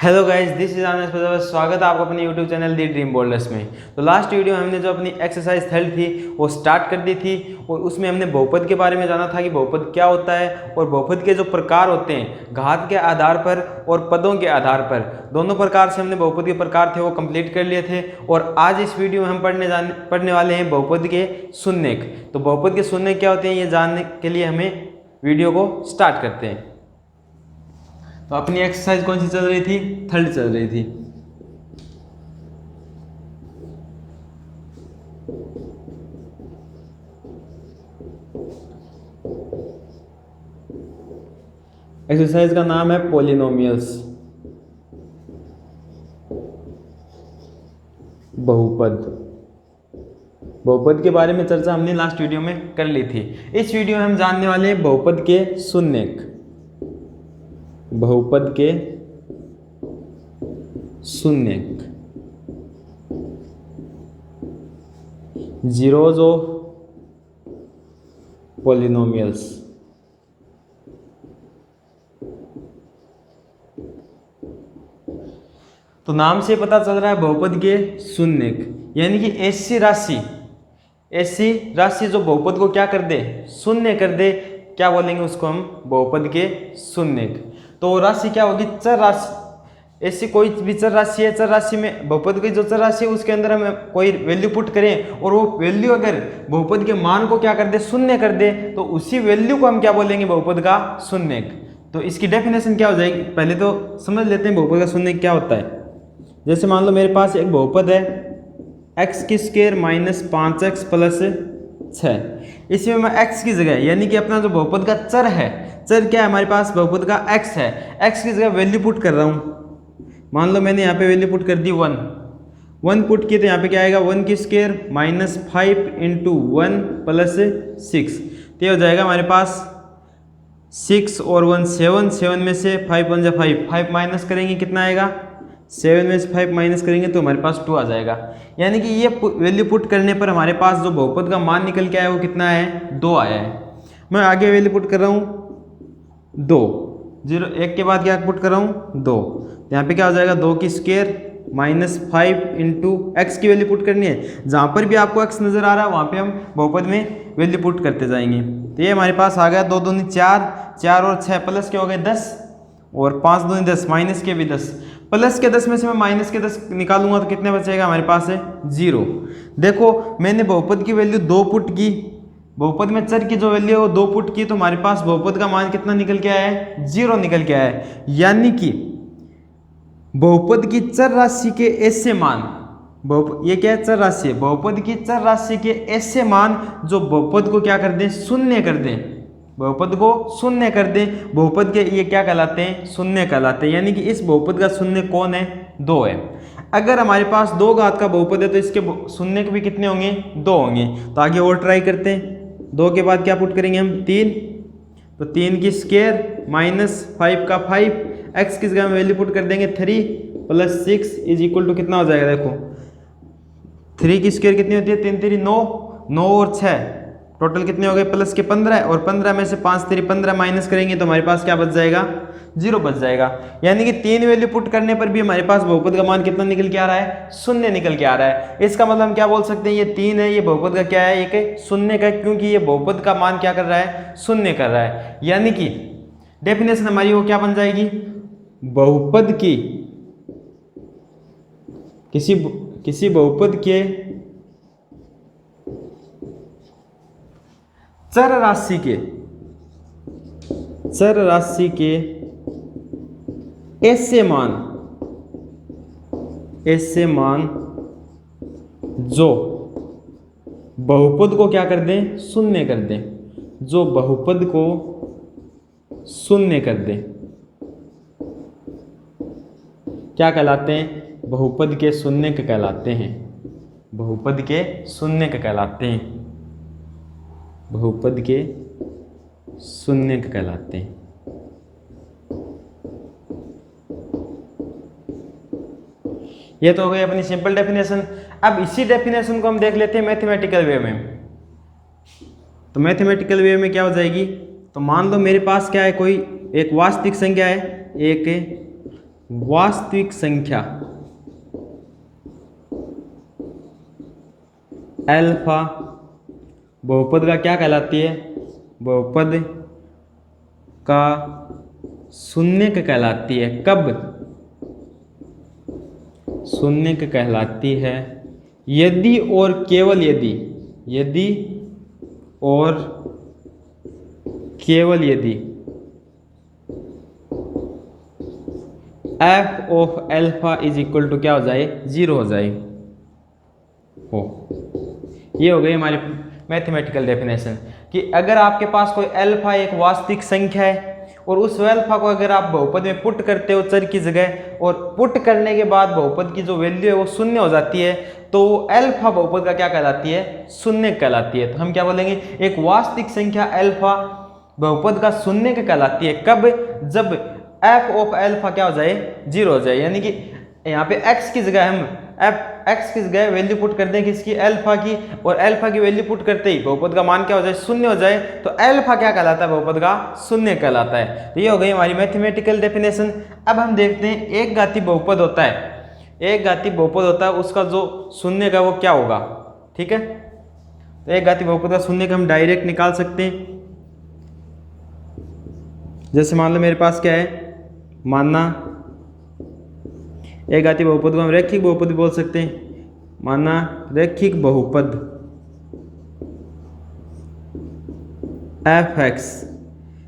Hello guys, this is आनंद प्रजापति। स्वागत है आपका अपने यूट्यूब चैनल दी ड्रीम बोल्डर्स में। तो लास्ट वीडियो में हमने जो अपनी एक्सरसाइज थर्ड थी वो स्टार्ट कर दी थी और उसमें हमने बहुपद के बारे में जाना था कि बहुपद क्या होता है और बहुपद के जो प्रकार होते हैं घात के आधार पर और पदों के आधार पर, दोनों प्रकार से हमने बहुपद के प्रकार थे वो कंप्लीट कर लिए थे। और आज इस वीडियो में हम पढ़ने वाले हैं बहुपद के शून्यक। तो बहुपद के शून्यक क्या होते हैं ये जानने के लिए हमें वीडियो को स्टार्ट करते हैं। तो अपनी एक्सरसाइज कौन सी चल रही थी? थर्ड चल रही थी। एक्सरसाइज का नाम है पॉलिनोमियल्स, बहुपद। बहुपद के बारे में चर्चा हमने लास्ट वीडियो में कर ली थी। इस वीडियो में हम जानने वाले हैं बहुपद के शून्यक। बहुपद के शून्यक, जीरोज ऑफ पॉलिनोमियल्स। तो नाम से पता चल रहा है बहुपद के शून्यक, यानी कि ऐसी राशि जो बहुपद को क्या कर दे, शून्य कर दे, क्या बोलेंगे उसको हम? बहुपद के शून्यक। तो राशि क्या होगी? चर राशि। ऐसी कोई भी चर राशि है, चर राशि में बहुपद की जो चर राशि है उसके अंदर हम कोई वैल्यू पुट करें और वो वैल्यू अगर बहुपद के मान को क्या कर दे, शून्य कर दे, तो उसी वैल्यू को हम क्या बोलेंगे? बहुपद का शून्यक। तो इसकी डेफिनेशन क्या हो जाएगी? पहले तो समझ लेते हैं बहुपद का शून्यक क्या होता है। जैसे मान लो मेरे पास एक बहुपद है x की स्क्वायर माइनस 5x प्लस 6। इसमें मैं x की जगह, यानी कि अपना जो बहुपद का चर है, चर क्या है हमारे पास? बहुपद का x है। x की जगह वैल्यू पुट कर रहा हूँ। मान लो मैंने यहाँ पे वैल्यू पुट कर दी 1 पुट की, तो यहाँ पे क्या आएगा? 1 की स्क्वायर माइनस 5 इंटू 1 प्लस 6। तो ये हो जाएगा हमारे पास 6 और 1 7 में से 5 1 जा 5 माइनस करेंगे, कितना आएगा? 7 में से 5 माइनस करेंगे तो हमारे पास 2 आ जाएगा। यानी कि ये वैल्यू पुट करने पर हमारे पास जो बहुपद का मान निकल के आया वो कितना है? 2 आया है। मैं आगे वैल्यू पुट कर रहा हूँ 2, 0 1 के बाद क्या पुट कर रहा हूँ? 2। तो यहाँ पे क्या हो जाएगा? 2 की स्क्वायर माइनस 5 इंटू एक्स की वैल्यू पुट करनी है। जहाँ पर भी आपको एक्स नजर आ रहा है वहाँ पे हम बहुपद में वैल्यू पुट करते जाएंगे। तो ये हमारे पास आ गया 2 दूनी 4, 4 और 6 प्लस के हो गए 10 और 5 दूनी 10, माइनस के भी 10। प्लस के 10 में से मैं माइनस के 10 निकालूंगा तो कितने बचेगा हमारे पास? है 0। देखो मैंने बहुपद की वैल्यू 2 पुट की, बहुपद में चर की जो वैल्यू है वो 2 पुट की, तो हमारे पास बहुपद का मान कितना निकल के आया है? 0 निकल के आया है। यानी कि बहुपद की चर राशि के ऐसे मान, ये क्या है? चर राशि है। बहुपद की चर राशि के ऐसे मान जो बहुपद को क्या कर दें? शून्य कर दें, बहुपद को शून्य कर दें, बहुपद के ये क्या कहलाते हैं? शून्य कहलाते हैं। यानी कि इस बहुपद का शून्य कौन है? 2 है। अगर हमारे पास 2 घात का बहुपद है तो इसके शून्य भी कितने होंगे? 2 होंगे। तो आगे और ट्राई करते हैं। 2 के बाद क्या पुट करेंगे हम? 3। तो 3 की स्क्वायर माइनस 5 का 5, एक्स की जगह में वैल्यू पुट कर देंगे 3 प्लस 6 इज इक्वल टू कितना हो जाएगा? देखो 3 की स्क्वायर कितनी होती है? 3 3 9, 9 और 6 टोटल कितने हो गए? प्लस के 15, और 15 में से 5 3 15 माइनस करेंगे तो हमारे पास क्या बच जाएगा? 0 बच जाएगा। यानी कि 3 वैल्यू पुट करने पर भी हमारे पास बहुपद का मान कितना निकल के आ रहा है? शून्य निकल के आ रहा है। इसका मतलब हम क्या बोल सकते हैं? ये 3 है, ये बहुपद का क्या है? एक शून्य का, क्योंकि ये बहुपद का मान क्या कर रहा है? शून्य कर रहा है। यानी कि डेफिनेशन हमारी वो क्या बन जाएगी? बहुपद की किसी बहुपद के चर राशि के ऐसे मान जो बहुपद को क्या कर दें? शून्य कर दें, जो बहुपद को शून्य कर दें, क्या कहलाते हैं? बहुपद के शून्यक कहलाते हैं। बहुपद के शून्यक कहलाते हैं। बहुपद के शून्यक कहलाते हैं। ये तो हो गई अपनी सिंपल डेफिनेशन। अब इसी डेफिनेशन को हम देख लेते हैं मैथमेटिकल वे में। तो मैथमेटिकल वे में क्या हो जाएगी? तो मान लो मेरे पास क्या है, कोई एक वास्तविक संख्या है, एक वास्तविक संख्या अल्फा बहुपद का क्या कहलाती है? बहुपद का शून्यक कहलाती है। कब? शून्यक कहलाती है यदि और केवल यदि, यदि और केवल यदि F of alpha is equal to क्या हो जाए? 0 हो जाए। हो, ये हो गई हमारी मैथमेटिकल डेफिनेशन कि अगर आपके पास कोई अल्फा एक वास्तविक संख्या है और उस अल्फा को अगर आप बहुपद में पुट करते हो चर की जगह, और पुट करने के बाद बहुपद की जो वैल्यू है वो शून्य हो जाती है, तो अल्फा बहुपद का क्या कहलाती है? शून्य कहलाती है। तो हम क्या बोलेंगे? एक वास्तविक संख्या अल्फा बहुपद का शून्य कहलाती है। कब? जब एफ ऑफ अल्फा क्या हो जाए? 0 हो जाए। यानी कि यहाँ पे x की जगह हम x की जगह वैल्यू पुट कर दें किसकी? अल्फा की, और अल्फा की वैल्यू पुट करते ही बहुपद का मान क्या हो जाए? शून्य हो जाए। तो अल्फा क्या कहलाता है? बहुपद का शून्य कहलाता है। तो ये हो गई हमारी मैथमेटिकल डेफिनेशन। अब हम देखते हैं एक घाती बहुपद होता है, एक घाती बहुपद होता है, उसका जो शून्य का वो क्या होगा? ठीक है, तो एक घाती बहुपद का शून्य का हम डायरेक्ट निकाल सकते हैं। जैसे मान लो मेरे पास क्या है, मानना एक घाती बहुपद को हम रैखिक बहुपद भी बोल सकते हैं। माना रैखिक बहुपद एफ एक्स,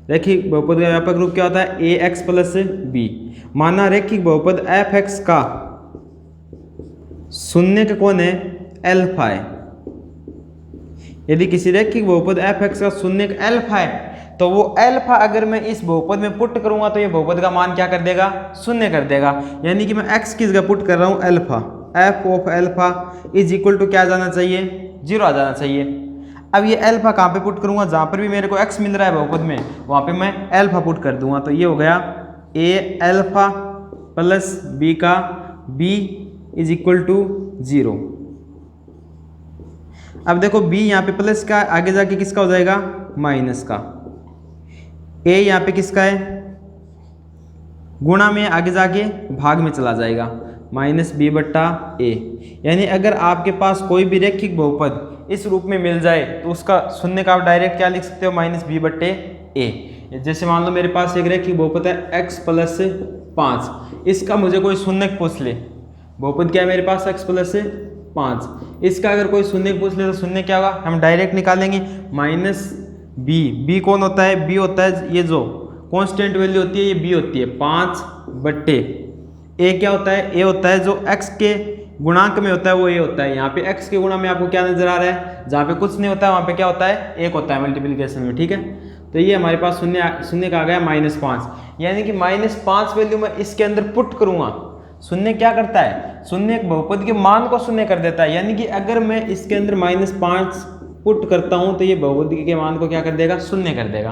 रैखिक बहुपद का व्यापक रूप क्या होता है? A x plus B. माना रैखिक बहुपद एफ एक्स का शून्य का कौन है? अल्फा है। यदि किसी रैखिक बहुपद एफ एक्स का शून्य अल्फा है, तो वो अल्फा अगर मैं इस बहुपद में पुट करूंगा तो ये बहुपद का मान क्या कर देगा? शून्य कर देगा। यानी कि मैं x की जगह पुट कर रहा हूं alpha, F of alpha is equal to क्या आ जाना चाहिए? 0 आ जाना चाहिए। अब ये अल्फा कहाँ पे पुट करूंगा? जहां पर भी मेरे को x मिल रहा है बहुपद में, वहां पे मैं अल्फा पुट कर दूंगा। तो ये हो गया a अल्फा प्लस b का b इज इक्वल टू 0। अब देखो b यहाँ पे प्लस का, आगे जाके किसका हो जाएगा? माइनस का। a यहाँ पे किसका है? गुणा में, आगे जाके भाग में चला जाएगा, माइनस बी बट्टा ए। यानी अगर आपके पास कोई भी रैखिक बहुपद इस रूप में मिल जाए तो उसका शून्य का आप डायरेक्ट क्या लिख सकते हो? माइनस बी बट्टे ए। जैसे मान लो मेरे पास एक रैखिक बहुपद है x प्लस 5, इसका मुझे कोई शून्य पूछ ले, बहुपद क्या है मेरे पास? x प्लस 5, इसका अगर कोई शून्य पूछ ले तो शून्य क्या होगा? हम डायरेक्ट निकालेंगे, माइनस बी। बी कौन होता है? बी होता है ये जो कांस्टेंट वैल्यू होती है, ये बी होती है 5 बट्टे ए। क्या होता है? ए होता है जो x के गुणांक में होता है वो ए होता है। यहाँ पे x के गुणा में आपको क्या नजर आ रहा है? जहाँ पे कुछ नहीं होता है वहाँ पे क्या होता है? 1 होता है मल्टीप्लिकेशन में। ठीक है, तो ये हमारे पास शून्य का आ गया -5। यानी कि -5 वैल्यू मैं इसके अंदर पुट करूंगा। शून्य क्या करता है? शून्य एक बहुपद के मान को शून्य कर देता है। यानी कि अगर मैं इसके अंदर -5 पुट करता हूं तो ये बहुपद के मान को क्या कर देगा? शून्य कर देगा।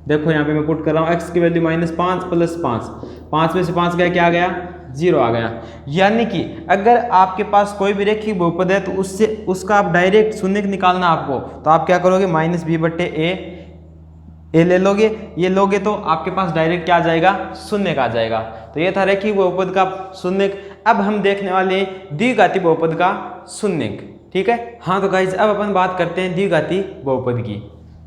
देखो यहाँ पे मैं पुट कर रहा हूँ x की वैल्यू -5 प्लस 5, 5 में से 5 गया, क्या आ गया? 0 आ गया। यानी कि अगर आपके पास कोई भी रैखिक बहुपद है तो उससे उसका आप डायरेक्ट शून्य निकालना आपको, तो आप क्या करोगे? माइनस बी बट्टे ए ले लोगे, ये लोगे तो आपके पास डायरेक्ट क्या आ जाएगा? शून्य का आ जाएगा। तो ये था रैखिक बहुपद का शून्य। अब हम देखने वाले हैं द्विघाती बहुपद का शून्य। ठीक है, हाँ तो गाइज अब अपन बात करते हैं द्विघाती बहुपद की।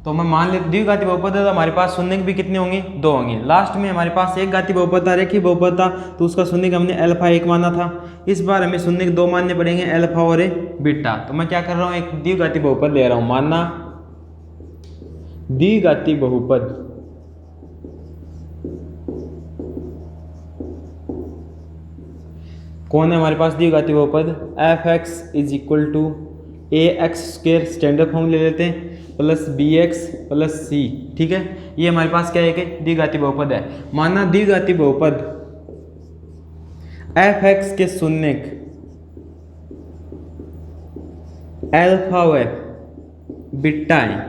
तो मैं मान लेते द्विघाती बहुपद है तो हमारे पास शून्य भी कितने होंगे? 2 होंगे। लास्ट में हमारे पास एक घाती बहुपद था, रैखिक बहुपद था, तो उसका शून्य हमने अल्फा 1 माना था। इस बार हमें शून्य 2 मानने पड़ेंगे, अल्फा और बीटा। तो मैं क्या कर रहा हूँ? एक द्विघाती बहुपद ले रहा हूँ। मानना द्विघाती बहुपद कौन है हमारे पास? द्विघाती बहुपद F X is equal to A X square, standard form ले लेते हैं, plus B x plus C. ठीक है, ये हमारे पास क्या है कि द्विघाती बहुपद है। माना द्विघाती बहुपद एफ एक्स के शून्य अल्फा व बीटा है।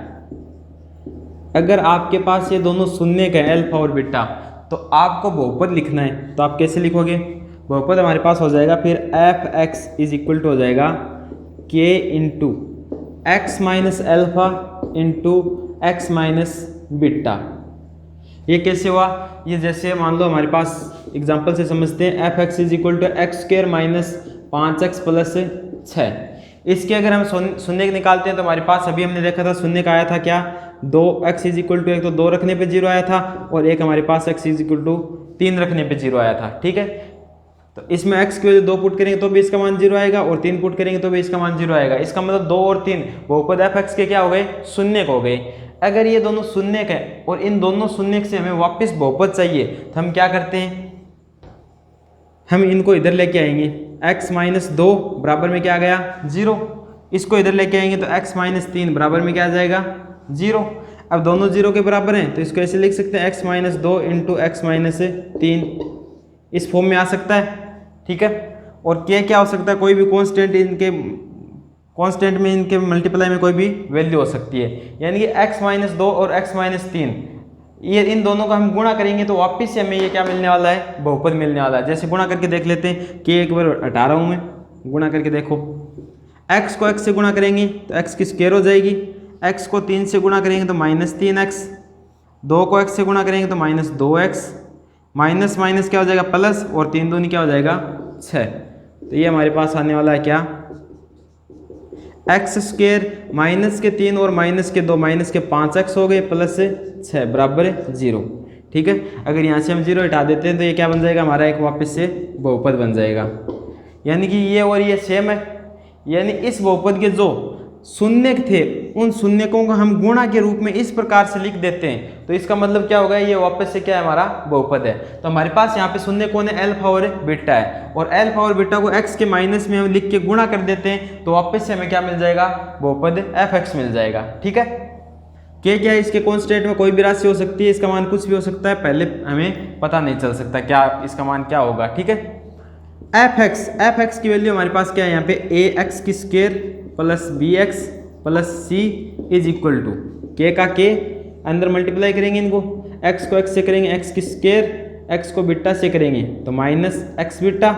अगर आपके पास ये दोनों शून्य का अल्फा और बीटा, तो आपको बहुपद लिखना है, तो आप कैसे लिखोगे? बहुपद हमारे पास हो जाएगा फिर F X is equal to हो जाएगा के into X minus alpha into X minus beta. ये कैसे हुआ? ये जैसे मान लो हमारे पास एग्जाम्पल से समझते हैं। F X is equal to X square minus 5x plus 6। इसके अगर हम शून्य निकालते हैं तो हमारे पास अभी हमने देखा था शून्य का आया था क्या, 2x इज इक्वल टू, एक तो 2 रखने पे 0 आया था और एक हमारे पास x इज इक्वल टू 3 रखने पे 0 आया था। ठीक है, तो इसमें x की वजह 2 पुट करेंगे तो भी इसका मान 0 आएगा और 3 पुट करेंगे तो भी इसका मान 0 आएगा। इसका मतलब 2 और 3 बहुपद एफ एक्स के क्या हो गए, शून्य हो गए। अगर ये दोनों शून्य है और इन दोनों शून्य से हमें वापस बहुपद चाहिए तो हम क्या करते हैं, हम इनको इधर लेके आएंगे। x माइनस 2 बराबर में क्या आ गया, 0। इसको इधर लेके आएंगे तो x माइनस 3 बराबर में क्या आ जाएगा, 0। अब दोनों 0 के बराबर हैं तो इसको ऐसे लिख सकते हैं x minus 2 into X minus 3, इस फॉर्म में आ सकता है। ठीक है, और k क्या हो सकता है, कोई भी कांस्टेंट, इनके कांस्टेंट में इनके मल्टीप्लाई में कोई भी वैल्यू हो सकती है। यानी कि x माइनस 2 और x माइनस 3, ये इन दोनों का हम गुणा करेंगे तो वापस से हमें ये क्या मिलने वाला है, बहुपद मिलने वाला है। जैसे गुणा करके देख लेते हैं, k एक बार हटा रहा हूँ मैं, गुणा करके देखो। x को x से गुणा करेंगे तो x की स्क्वायर हो जाएगी, x को 3 से गुणा करेंगे तो माइनस 3x, 2 को x से गुणा करेंगे तो माइनस 2x, माइनस माइनस क्या हो जाएगा प्लस, और 3 दूनी क्या हो जाएगा 6। तो ये हमारे पास आने वाला है क्या, एक्स स्क्वायर माइनस के 3 और माइनस के 2 माइनस के 5x हो गए प्लस 6 बराबर 0। ठीक है, अगर यहाँ से हम 0 हटा देते हैं तो ये क्या बन जाएगा, हमारा एक वापस से बहुपद बन जाएगा। यानी कि ये और ये सेम है, यानी इस बहुपद के जो शून्य थे उन शून्यकों को हम गुणा के रूप में इस प्रकार से लिख देते हैं तो इसका मतलब क्या होगा, ये वापस से क्या है, हमारा बहुपद है। तो हमारे पास यहाँ पे शून्य कौन है, अल्फा और बीटा है, और अल्फा और बीटा को x के माइनस में हम लिख के गुणा कर देते हैं तो वापस से हमें क्या मिल जाएगा, बहुपद एफ एक्स मिल जाएगा। ठीक है, क्या क्या है, इसके कांस्टेंट में कोई भी राशि हो सकती है, इसका मान कुछ भी हो सकता है, पहले हमें पता नहीं चल सकता क्या इसका मान क्या होगा। ठीक है, एफ एक्स की वैल्यू हमारे पास क्या है, यहाँ पे ए एक्स की square plus B x plus C is equal to के का के, अंदर मल्टीप्लाई करेंगे इनको, x को x से करेंगे x की स्क्वायर, x को बीटा से करेंगे तो माइनस एक्स बीटा,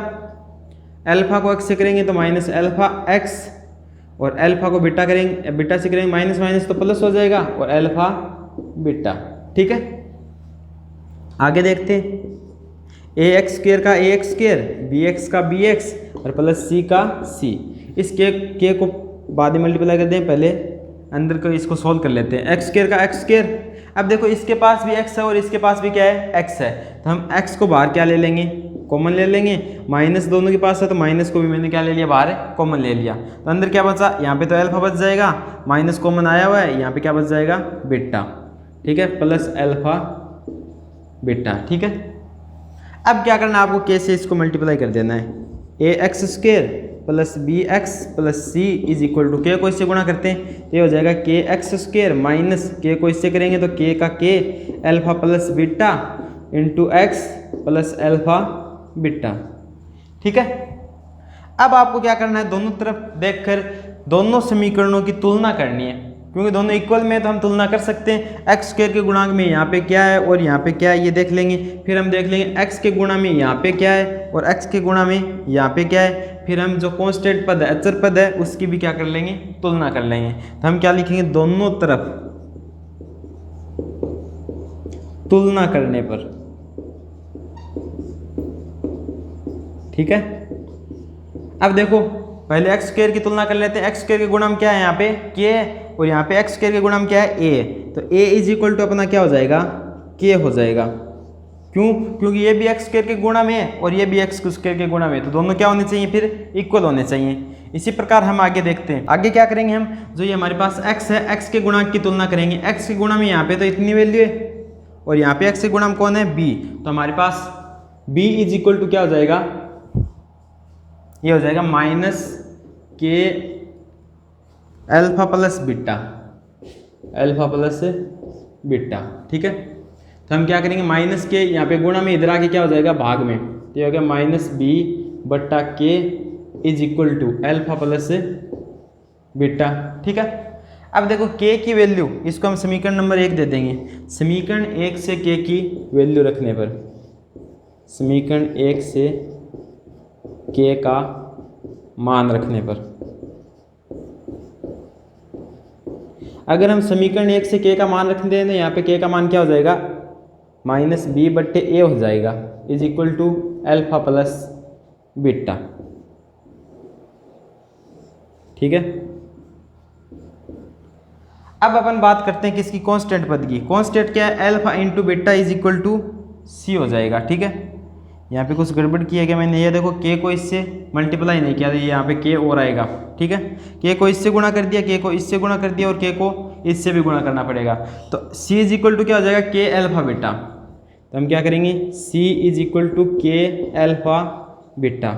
अल्फा को x से करेंगे तो माइनस अल्फा x, और अल्फा को बीटा करेंगे, बीटा से करेंगे माइनस माइनस तो प्लस हो जाएगा, और अल्फा बीटा। ठीक है, आगे देखते हैं, ए एक्स स्क्वायर का ए एक्स स्क्वायर, बी एक्स का बी एक्स और प्लस सी का सी। इस के को बाद में मल्टीप्लाई कर दें, पहले अंदर को इसको सोल्व कर लेते हैं। एक्स स्क्वायर का एक्स स्क्वायर, अब देखो इसके पास भी x है और इसके पास भी क्या है, x है, तो हम x को बाहर क्या ले लेंगे, कॉमन ले लेंगे। माइनस दोनों के पास है तो माइनस को भी मैंने क्या ले लिया, बाहर कॉमन ले लिया, तो अंदर क्या बचा, यहाँ पे तो अल्फा बच जाएगा, माइनस कॉमन आया हुआ है, यहाँ पे क्या बच जाएगा, बीटा। ठीक है, प्लस अल्फा बीटा। ठीक है, अब क्या करना है आपको, कैसे इसको मल्टीप्लाई कर देना है, a x square plus B x plus C is equal to, के को इससे गुणा करते हैं तो ये हो जाएगा के एक्स स्क्वायर माइनस के को इससे करेंगे तो के का के alpha plus beta into x plus alpha beta. ठीक है, अब आपको क्या करना है, दोनों तरफ देखकर दोनों समीकरणों की तुलना करनी है, क्योंकि दोनों इक्वल में तो हम तुलना कर सकते हैं। एक्स स्क्वायर के गुणांक में यहाँ पे क्या है और यहाँ पे क्या है ये देख लेंगे, फिर हम देख लेंगे एक्स के गुणा में यहाँ पे क्या है और एक्स के गुणा में यहाँ पे क्या है, फिर हम जो कांस्टेंट पद है, अचर पद है, उसकी भी क्या कर लेंगे, तुलना कर लेंगे। तो हम क्या लिखेंगे, दोनों तरफ तुलना करने पर। ठीक है, अब देखो पहले एक्स स्क्वायर की तुलना कर लेते हैं। एक्स स्क्वायर के गुणा क्या है, यहाँ पे के, और यहाँ पे एक्स स्क्वायर के गुणा क्या है, ए, तो ए इज इक्वल टू अपना क्या हो जाएगा, के हो जाएगा। क्यों, क्योंकि ये भी एक्स स्क्वायर के गुणा में है और ये भी एक्स स्क्वायर के गुणा में है, तो दोनों क्या होने चाहिए, फिर इक्वल होने चाहिए। इसी प्रकार हम आगे देखते हैं, आगे क्या करेंगे हम, जो ये हमारे पास x है, x के गुणांक की तुलना करेंगे। x के गुणा में यहाँ पे तो इतनी वैल्यू है और यहाँ पे x के गुणा में कौन है, b, तो हमारे पास b इज इक्वल टू क्या हो जाएगा, ये हो जाएगा माइनस के alpha plus beta, alpha plus beta. ठीक है, तो हम क्या करेंगे, माइनस के यहाँ पे गुणा में इधर आके क्या हो जाएगा, भाग में, तो ये हो गया माइनस बी बट्टा के is equal to alpha plus beta. ठीक है, अब देखो k की वैल्यू, इसको हम समीकरण नंबर 1 दे देंगे। समीकरण 1 से k की वैल्यू रखने पर, समीकरण 1 से k का मान रखने पर, अगर हम समीकरण 1 से k का मान रख दें तो यहाँ पे k का मान क्या हो जाएगा, माइनस बी बट्टे ए हो जाएगा is equal to alpha plus beta. ठीक है, अब अपन बात करते हैं किसकी, कांस्टेंट पद की। कांस्टेंट क्या है, alpha into beta is equal to c हो जाएगा। ठीक है, यहाँ पे कुछ गड़बड़ किया गया मैंने, ये देखो के को इससे मल्टीप्लाई नहीं किया, यहाँ पे के और आएगा। ठीक है, के को इससे गुणा कर दिया, के को इससे गुणा कर दिया और के को इससे भी गुणा करना पड़ेगा। तो सी इज इक्वल टू क्या हो जाएगा, के अल्फा बीटा। तो हम क्या करेंगे, सी इज इक्वल टू के अल्फा बीटा।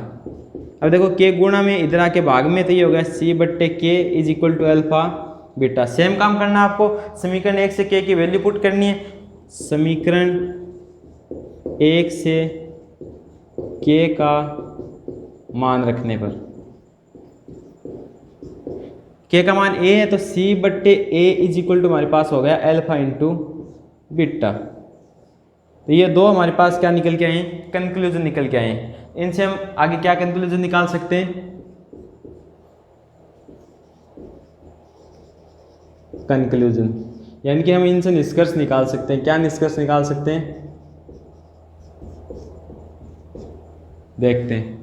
अब देखो के गुणा में इधर आके भाग में, तो ये हो गया सी बट्टे के is equal to alpha beta. Same काम करना है आपको, समीकरण 1 से के की वैल्यू पुट करनी है। समीकरण 1 से के का मान रखने पर, के का मान ए है तो सी बट्टे ए इज इक्वल टू हमारे पास हो गया अल्फा इंटू बीटा। तो ये दो हमारे पास क्या निकल के आए हैं, कंक्लूजन निकल के आए हैं। इनसे हम आगे क्या कंक्लूजन निकाल सकते हैं, कंक्लूजन, यानी कि हम इनसे निष्कर्ष निकाल सकते हैं। क्या निष्कर्ष निकाल सकते हैं, देखते हैं।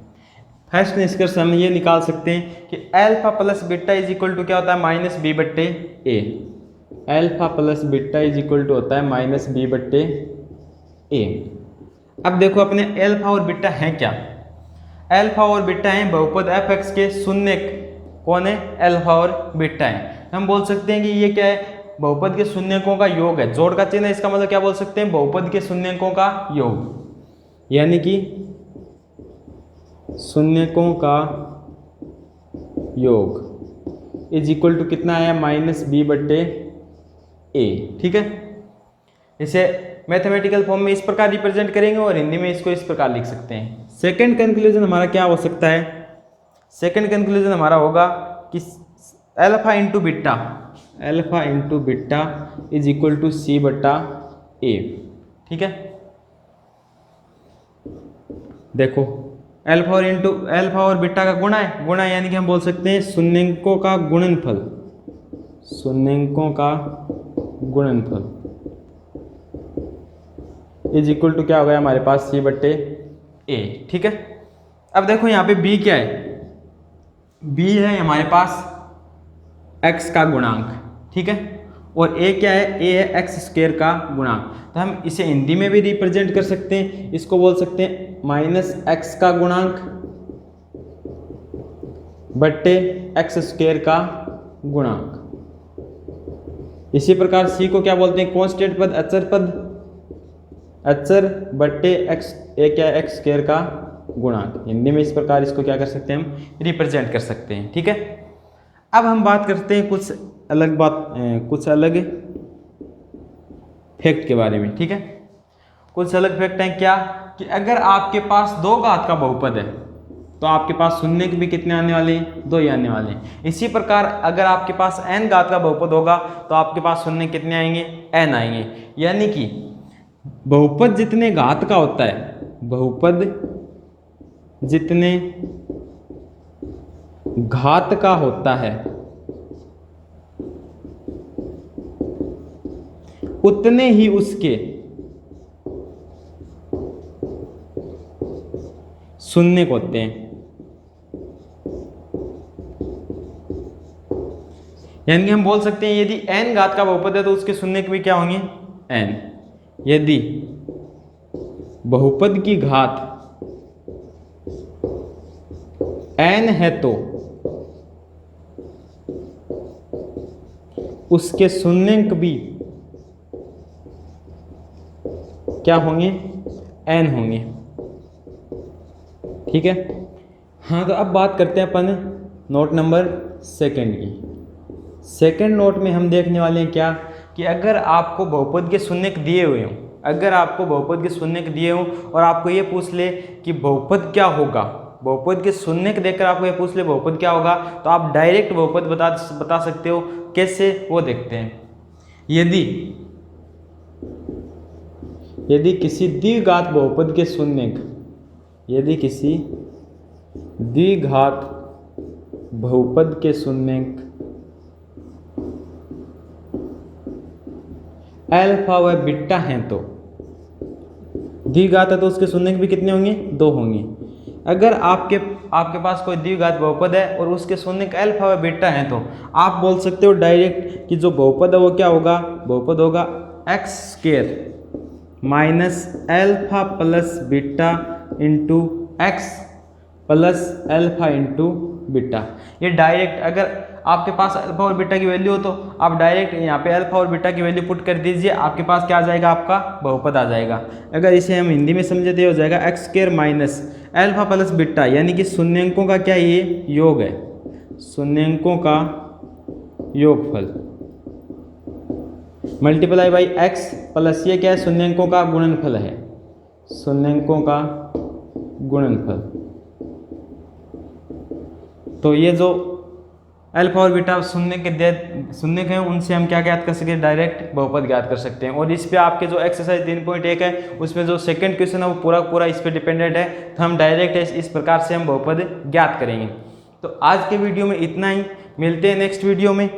फर्स्ट निष्कर्ष हम ये निकाल सकते हैं कि alpha plus beta is equal to क्या होता है, माइनस बी बट्टे a. Alpha plus beta is equal to होता है माइनस बी बट्टे ए। अब देखो अपने अल्फा और बीटा हैं क्या, अल्फा और बीटा हैं बहुपद एफ एक्स के शून्य। कौन है, अल्फा और बीटा है। हम बोल सकते हैं कि ये क्या है, बहुपद के शून्यकों का योग है। जोड़ का चिन्ह है, इसका मतलब क्या बोल सकते हैं, बहुपद के शून्यकों का योग, यानी कि शून्यकों का योग इज इक्वल टू कितना आया, माइनस बी बट्टे ए। ठीक है, इसे मैथमेटिकल फॉर्म में इस प्रकार रिप्रेजेंट करेंगे और हिंदी में इसको इस प्रकार लिख सकते हैं। सेकंड कंक्लूजन हमारा क्या हो सकता है, सेकंड कंक्लूजन हमारा होगा कि alpha into beta, alpha into beta is equal to c बट्टा ए। ठीक है, देखो अल्फा और बीटा का गुणा है, गुणा यानी कि हम बोल सकते हैं शून्यकों का गुणनफल, शून्यकों का गुणनफल इज इक्वल टू क्या हो गया हमारे पास, सी बट्टे ए। ठीक है, अब देखो यहाँ पे बी क्या है, बी है हमारे पास एक्स का गुणांक। ठीक है, और ए क्या है, ए है एक्स स्क्वायर का गुणांक। तो हम इसे हिंदी में भी रिप्रेजेंट कर सकते हैं, इसको बोल सकते हैं माइनस एक्स का गुणांक बट्टे एक्स स्क्वायर का गुणांक। इसी प्रकार सी को क्या बोलते हैं, कांस्टेंट पद, अचर पद, अचर बट्टे एक्स, ए क्या है एक्स स्क्वायर का गुणांक। हिंदी में इस प्रकार इसको क्या कर सकते हैं, हम रिप्रेजेंट कर सकते हैं। ठीक है, अब हम बात करते हैं कुछ अलग फैक्ट के बारे में। ठीक है, कुछ अलग फैक्ट हैं क्या, कि अगर आपके पास दो घात का बहुपद है तो आपके पास शून्य भी कितने आने वाले हैं, दो ही आने वाले हैं। इसी प्रकार अगर आपके पास n घात का बहुपद होगा तो आपके पास शून्य कितने आएंगे, n आएंगे। यानी कि बहुपद जितने घात का होता है, बहुपद जितने घात का होता है उतने ही उसके शून्य होते हैं। यानी कि हम बोल सकते हैं यदि n घात का बहुपद है तो उसके शून्य भी क्या होंगे, n। यदि बहुपद की घात n है तो उसके शून्यंक भी क्या होंगे, n होंगे। ठीक है, हाँ तो अब बात करते हैं अपन नोट नंबर सेकंड की। सेकंड नोट में हम देखने वाले हैं क्या, कि अगर आपको बहुपद के शून्यक दिए हुए हों, अगर आपको बहुपद के शून्यक दिए हों और आपको ये पूछ ले कि बहुपद क्या होगा, बहुपद के शून्यक देकर आपको ये पूछ ले बहुपद क्या होगा, तो आप डायरेक्ट बहुपद बता सकते हो। कैसे, वो देखते हैं। यदि किसी द्विघात बहुपद के शून्यक, यदि किसी द्विघात बहुपद के शून्यक अल्फा व बीटा हैं तो द्विघात है तो उसके शून्य भी कितने होंगे, 2 होंगे। अगर आपके पास कोई द्विघात बहुपद है और उसके शून्य अल्फा व बीटा है तो आप बोल सकते हो डायरेक्ट कि जो बहुपद है वो क्या होगा, बहुपद होगा x square minus alpha plus beta into x plus alpha into beta. ये डायरेक्ट अगर आपके पास अल्फा और बीटा की वैल्यू हो तो आप डायरेक्ट यहाँ पे अल्फा और बीटा की वैल्यू पुट कर दीजिए, आपके पास क्या आ जाएगा, आपका बहुपद आ जाएगा। अगर इसे हम हिंदी में समझे तो हो जाएगा x square minus alpha plus beta, यानी कि शून्यंकों का क्या ये योग है, शून्यंकों का योगफल मल्टीप्लाई बाई एक्स प्लस ये क्या है, शून्यंकों का गुणनफल है, शून्यंकों का गुणनफल। तो ये जो अल्फा और बीटा शून्य के हैं उनसे हम क्या ज्ञात कर सकते हैं, डायरेक्ट बहुपद ज्ञात कर सकते हैं। और इस पे आपके जो एक्सरसाइज 3.1 है उसमें जो सेकंड क्वेश्चन है वो पूरा इस पे डिपेंडेंट है, तो हम डायरेक्ट इस प्रकार से हम बहुपद ज्ञात करेंगे। तो आज के वीडियो में इतना ही, मिलते हैं नेक्स्ट वीडियो में।